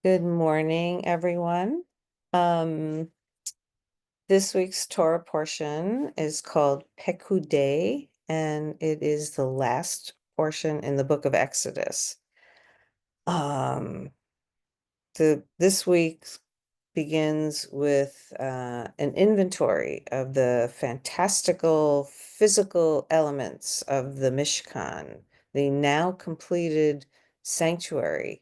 Good morning, everyone. Um, this week's Torah portion is called Pekude, and it is the last portion in the book of Exodus. Um, this week begins with an inventory of the fantastical physical elements of the Mishkan, the now completed sanctuary,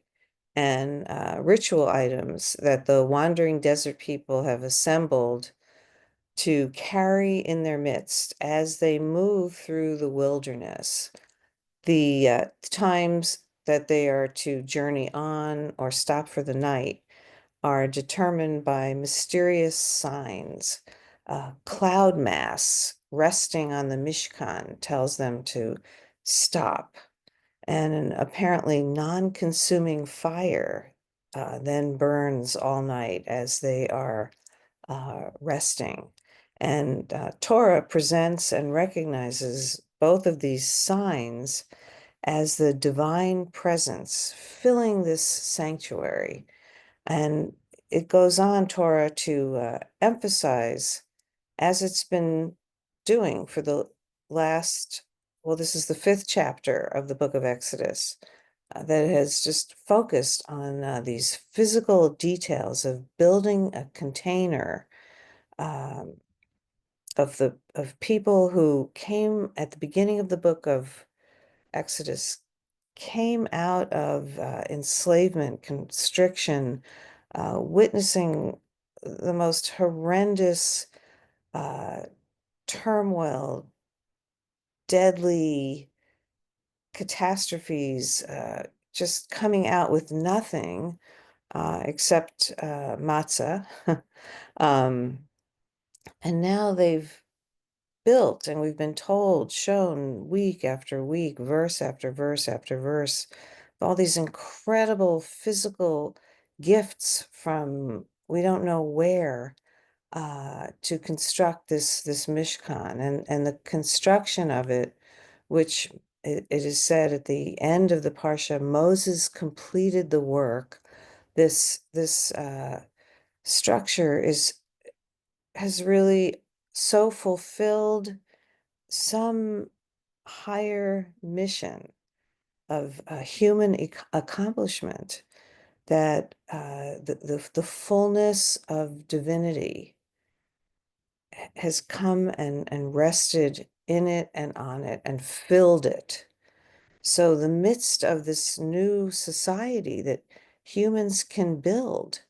and ritual items that the wandering desert people have assembled to carry in their midst as they move through the wilderness. The times that they are to journey on or stop for the night are determined by mysterious signs. Cloud mass resting on the Mishkan tells them to stop, and an apparently non-consuming fire then burns all night as they are resting. And Torah presents and recognizes both of these signs as the divine presence filling this sanctuary. And it goes on, Torah, to emphasize, as it's been doing for the last, well, this is the fifth chapter of the book of Exodus, that has just focused on these physical details of building a container um, of people who came at the beginning of the book of Exodus, came out of enslavement, constriction, witnessing the most horrendous uh, turmoil, deadly catastrophes, just coming out with nothing except matzah. um, and now they've built, and we've been told, shown week after week, verse after verse after verse, all these incredible physical gifts from we don't know where to construct this Mishkan, and the construction of it, which it is said at the end of the Parsha, Moses completed the work. This structure has really so fulfilled some higher mission of human accomplishment that the fullness of divinity has come and rested in it and on it and filled it. So the midst of this new society that humans can build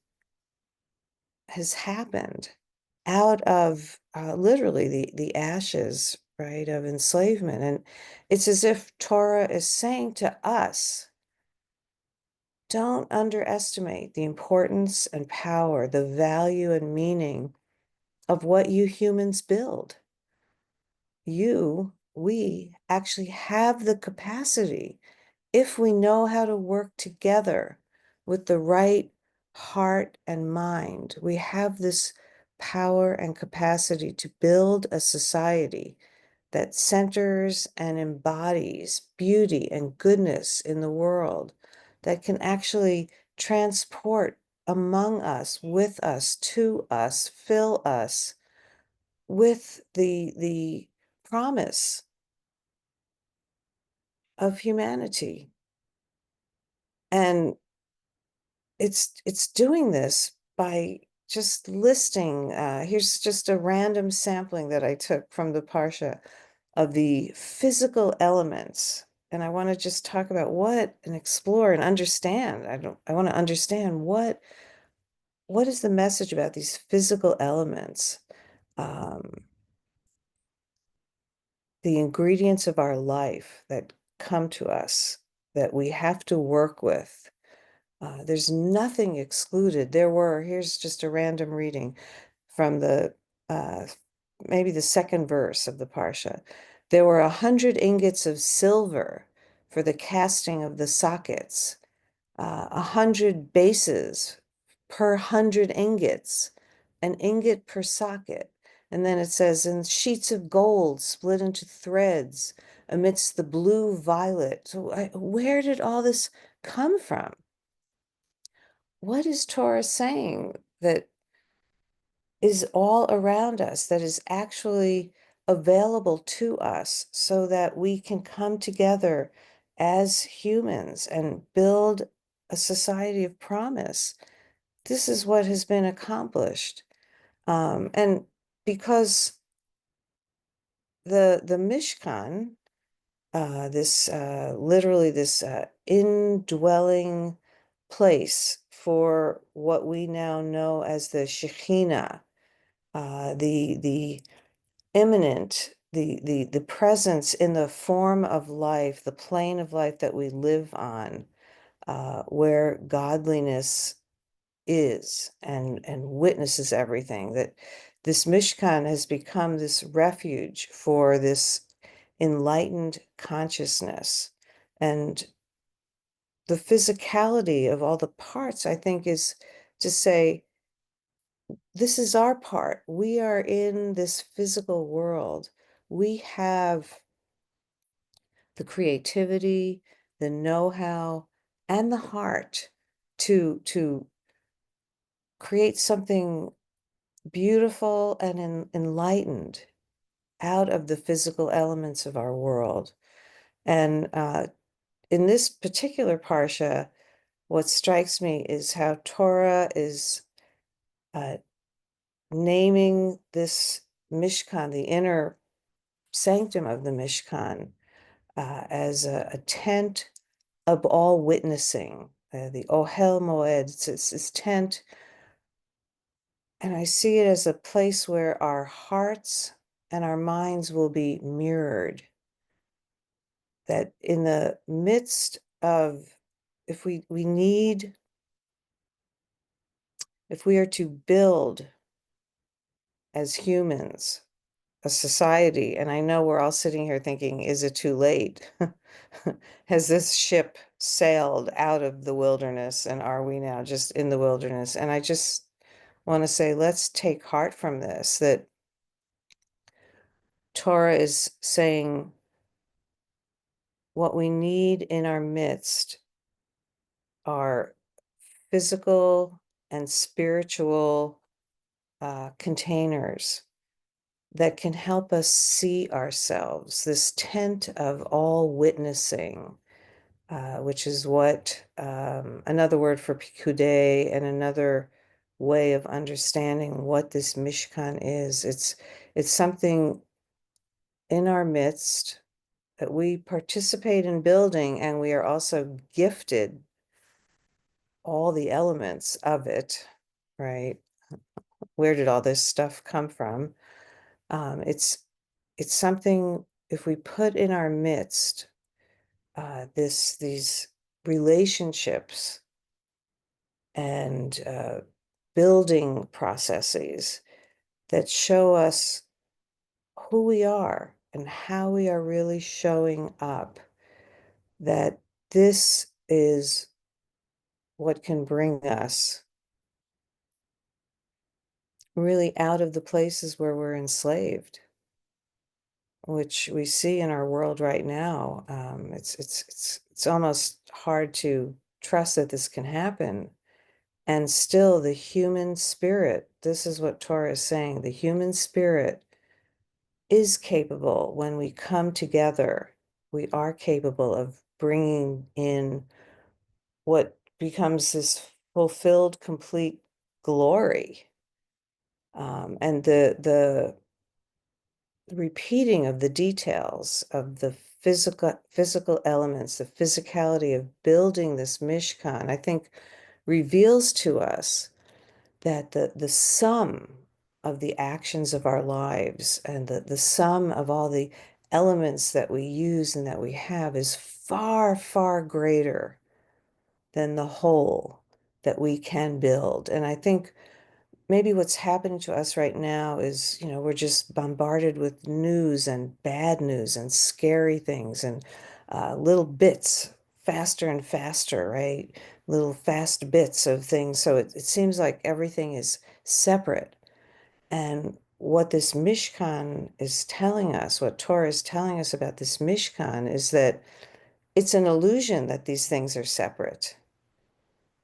has happened out of literally the ashes, right, of enslavement. And it's as if Torah is saying to us, don't underestimate the importance and power, the value and meaning of what you humans build. We actually have the capacity, if we know how to work together with the right heart and mind, we have this power and capacity to build a society that centers and embodies beauty and goodness in the world, that can actually transport among us, with us, to us, fill us with the promise of humanity. And it's doing this by just listing, here's just a random sampling that I took from the Parsha of the physical elements. And I want to just talk about what and explore and understand. I want to understand what is the message about these physical elements, um, the ingredients of our life that come to us that we have to work with. There's nothing excluded. Here's just a random reading from the uh, maybe the second verse of the Parsha. There were 100 ingots of silver for the casting of the sockets, 100 bases per 100 ingots, an ingot per socket. And then it says, and sheets of gold split into threads amidst the blue violet. So where did all this come from? what is Torah saying that is all around us, that is actually available to us so that we can come together as humans and build a society of promise. This is what has been accomplished. And because the Mishkan, this literally this indwelling place for what we now know as the Shekhinah, the imminent, the presence in the form of life, the plane of life that we live on, where godliness is and witnesses everything, that this Mishkan has become this refuge for this enlightened consciousness. And the physicality of all the parts, I think, is to say, this is our part. We are in this physical world. We have the creativity, the know-how, and the heart to create something beautiful and enlightened out of the physical elements of our world. And in this particular parsha, what strikes me is how Torah is uh, naming this Mishkan, the inner sanctum of the Mishkan, as a tent of all witnessing, the Ohel Moed, it's this tent. And I see it as a place where our hearts and our minds will be mirrored. That in the midst of, if we need, if we are to build as humans a society, and I know we're all sitting here thinking, is it too late? Has this ship sailed out of the wilderness, and are we now just in the wilderness? And I just want to say, let's take heart from this, that Torah is saying what we need in our midst are physical and spiritual containers that can help us see ourselves, this tent of all witnessing, which is what another word for Pekude and another way of understanding what this Mishkan is. It's something in our midst that we participate in building, and we are also gifted all the elements of it, right? Where did all this stuff come from? It's something, if we put in our midst these relationships and building processes that show us who we are and how we are really showing up, that this is what can bring us really out of the places where we're enslaved, which we see in our world right now. It's almost hard to trust that this can happen. And still, the human spirit, this is what Torah is saying, the human spirit is capable when we come together. We are capable of bringing in what becomes this fulfilled, complete glory. And the repeating of the details of the physical elements, the physicality of building this Mishkan, I think reveals to us that the sum of the actions of our lives and the sum of all the elements that we use and that we have is far, far greater than the whole that we can build. And I think maybe what's happening to us right now is, we're just bombarded with news and bad news and scary things and little bits faster and faster, right? Little fast bits of things. So it seems like everything is separate. And what this Mishkan is telling us, what Torah is telling us about this Mishkan, is that it's an illusion that these things are separate.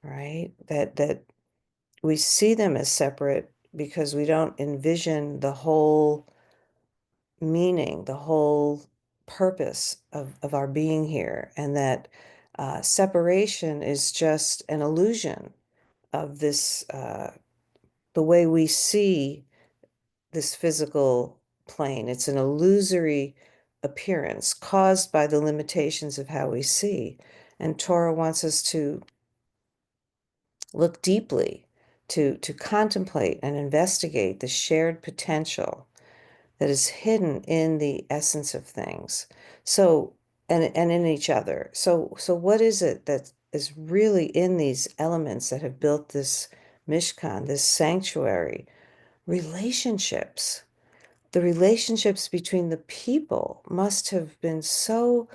right? That we see them as separate because we don't envision the whole meaning, the whole purpose of our being here, and that separation is just an illusion of this, the way we see this physical plane. It's an illusory appearance caused by the limitations of how we see. And Torah wants us to look deeply, to contemplate and investigate the shared potential that is hidden in the essence of things. So, and in each other. So what is it that is really in these elements that have built this Mishkan, this sanctuary? Relationships. The relationships between the people must have been so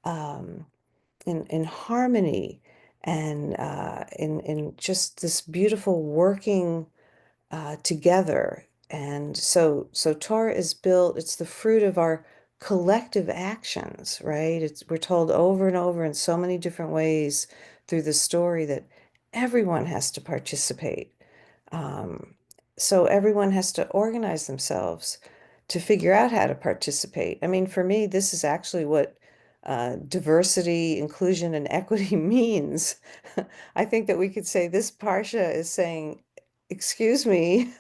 um, in harmony and in just this beautiful working together. And so Torah is built, it's the fruit of our collective actions, right? We're told over and over in so many different ways through the story that everyone has to participate. Um, so everyone has to organize themselves to figure out how to participate. I mean, for me, this is actually what diversity, inclusion, and equity means. I think that we could say this parsha is saying, excuse me,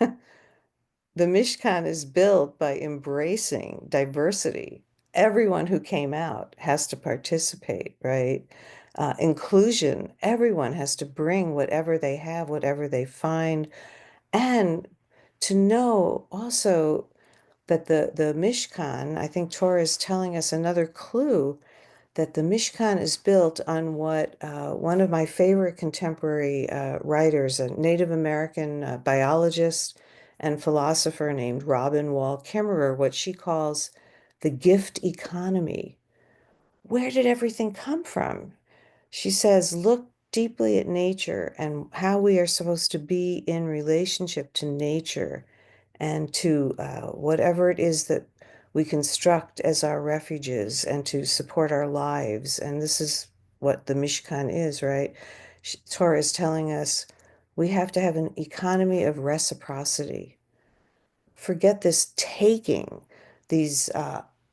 the Mishkan is built by embracing diversity. Everyone who came out has to participate, right? Inclusion, everyone has to bring whatever they have, whatever they find, and to know also that the Mishkan, I think Torah is telling us another clue that the Mishkan is built on what one of my favorite contemporary writers, a Native American biologist and philosopher named Robin Wall Kimmerer, what she calls the gift economy. Where did everything come from? She says, look deeply at nature and how we are supposed to be in relationship to nature and to whatever it is that we construct as our refuges and to support our lives. And this is what the Mishkan is, right? Torah is telling us we have to have an economy of reciprocity. Forget this taking, these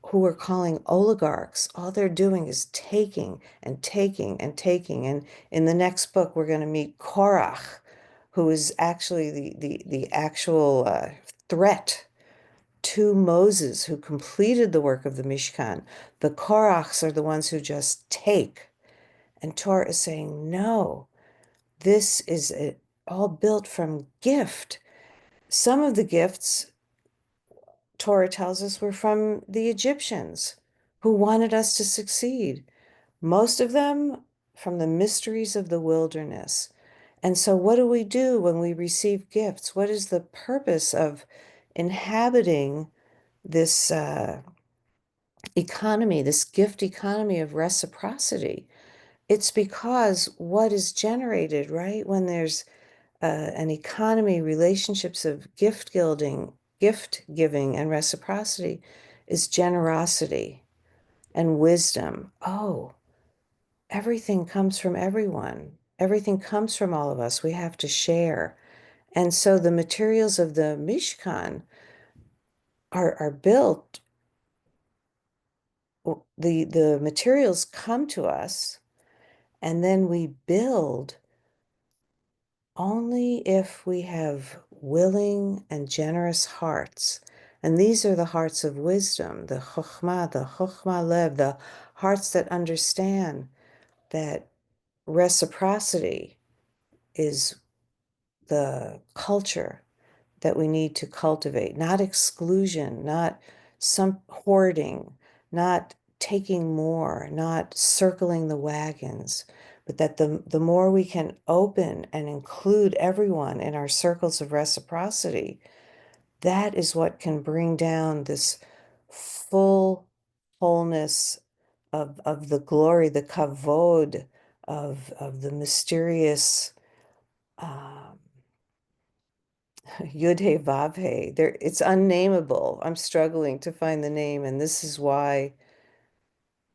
who we're calling oligarchs. All they're doing is taking and taking and taking. And in the next book, we're going to meet Korach, who is actually the actual threat to Moses, who completed the work of the Mishkan. The Korachs are the ones who just take. And Torah is saying, no, this is all built from gift. Some of the gifts, Torah tells us, were from the Egyptians who wanted us to succeed. Most of them from the mysteries of the wilderness. And so, what do we do when we receive gifts? What is the purpose of inhabiting this economy, this gift economy of reciprocity? It's because what is generated, right, when there's an economy, relationships of gift giving, and reciprocity is generosity and wisdom. Oh, everything comes from everyone. Everything comes from all of us. We have to share. And so the materials of the Mishkan are built, the materials come to us, and then we build only if we have willing and generous hearts. And these are the hearts of wisdom, the chokhmah lev, the hearts that understand that reciprocity is the culture that we need to cultivate, not exclusion, not some hoarding, not taking more, not circling the wagons, but that the more we can open and include everyone in our circles of reciprocity, that is what can bring down this full wholeness of the glory, the kavod of the mysterious Yud He Vav He. There, it's unnameable. I'm struggling to find the name, and this is why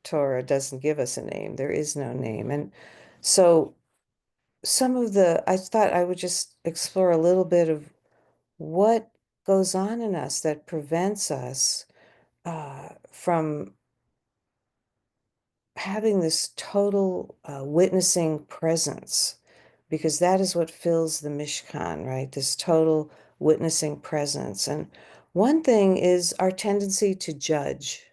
Torah doesn't give us a name. There is no name. And so I thought I would just explore a little bit of what goes on in us that prevents us from having this total witnessing presence, because that is what fills the Mishkan, right? This total witnessing presence. And one thing is our tendency to judge,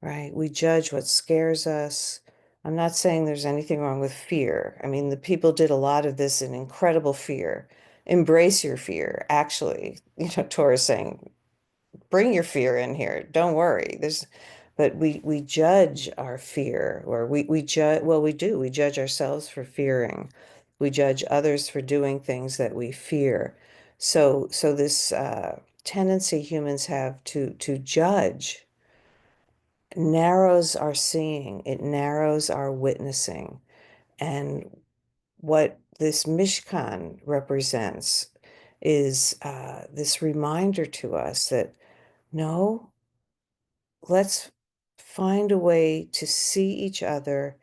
right? We judge what scares us. I'm not saying there's anything wrong with fear. I mean, the people did a lot of this in incredible fear. Embrace your fear. Actually, Torah is saying, bring your fear in here. Don't worry. But we judge our fear, or we judge, well, we do. We judge ourselves for fearing. We judge others for doing things that we fear. So this tendency humans have to judge narrows our seeing, it narrows our witnessing. And what this Mishkan represents is this reminder to us that no, let's find a way to see each other,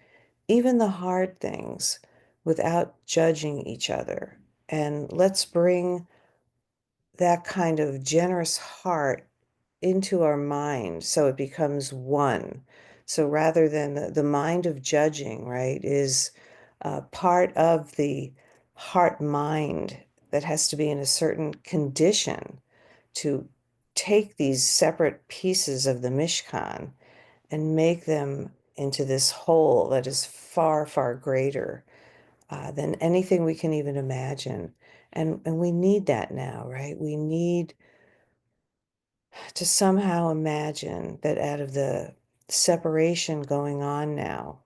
even the hard things, without judging each other. And let's bring that kind of generous heart into our mind so it becomes one. So rather than the mind of judging, right, is part of the heart mind that has to be in a certain condition to take these separate pieces of the Mishkan and make them into this whole that is far, far greater than anything we can even imagine. And we need that now, right? We need to somehow imagine that out of the separation going on now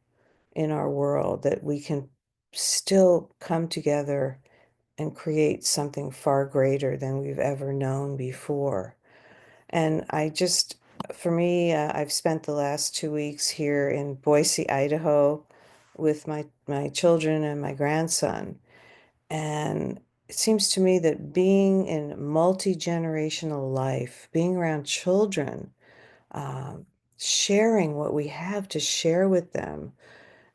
in our world, that we can still come together and create something far greater than we've ever known before. And for me, I've spent the last 2 weeks here in Boise, Idaho, with my children and my grandson. And it seems to me that being in multi-generational life, being around children, um, sharing what we have to share with them.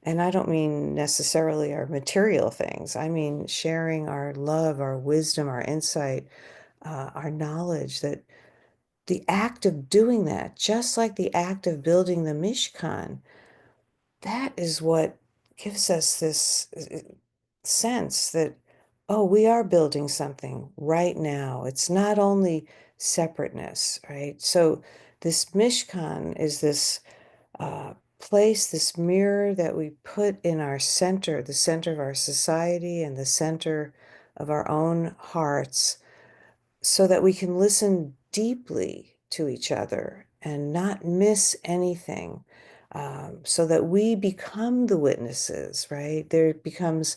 And I don't mean necessarily our material things. I mean sharing our love, our wisdom, our insight, our knowledge, that the act of doing that, just like the act of building the Mishkan, that is what gives us this sense that, oh, we are building something right now. It's not only separateness, right? So this Mishkan is this place, this mirror that we put in our center, the center of our society and the center of our own hearts, so that we can listen deeply to each other and not miss anything, so that we become the witnesses, right? There becomes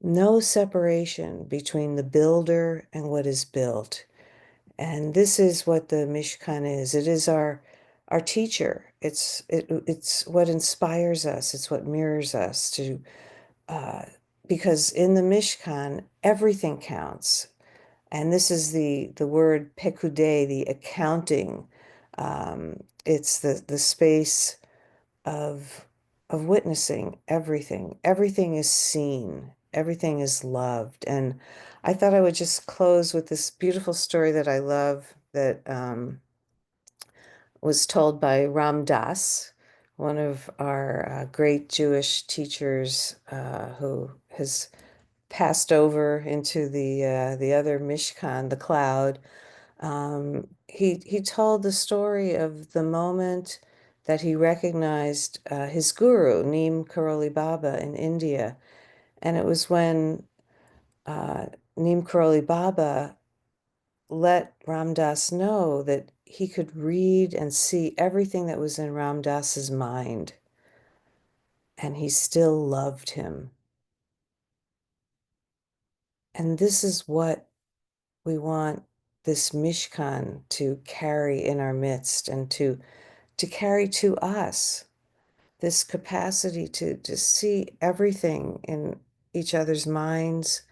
no separation between the builder and what is built. And this is what the Mishkan is. It is our teacher. It's what inspires us. It's what mirrors us to uh, because in the Mishkan everything counts. And this is the word Pekude, the accounting. It's the space of witnessing everything. Everything is seen. Everything is loved. And I thought I would just close with this beautiful story that I love that was told by Ram Dass, one of our great Jewish teachers who has passed over into the other Mishkan, the cloud. He told the story of the moment that he recognized his guru, Neem Karoli Baba, in India. And it was when uh, Neem Karoli Baba let Ram Dass know that he could read and see everything that was in Ram Dass's mind, and he still loved him. And this is what we want this Mishkan to carry in our midst, and to carry to us this capacity to see everything in each other's minds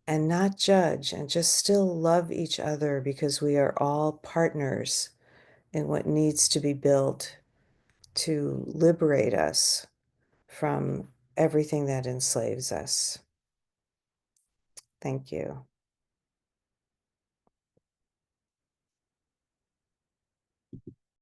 and not judge, and just still love each other, because we are all partners in what needs to be built to liberate us from everything that enslaves us. Thank you.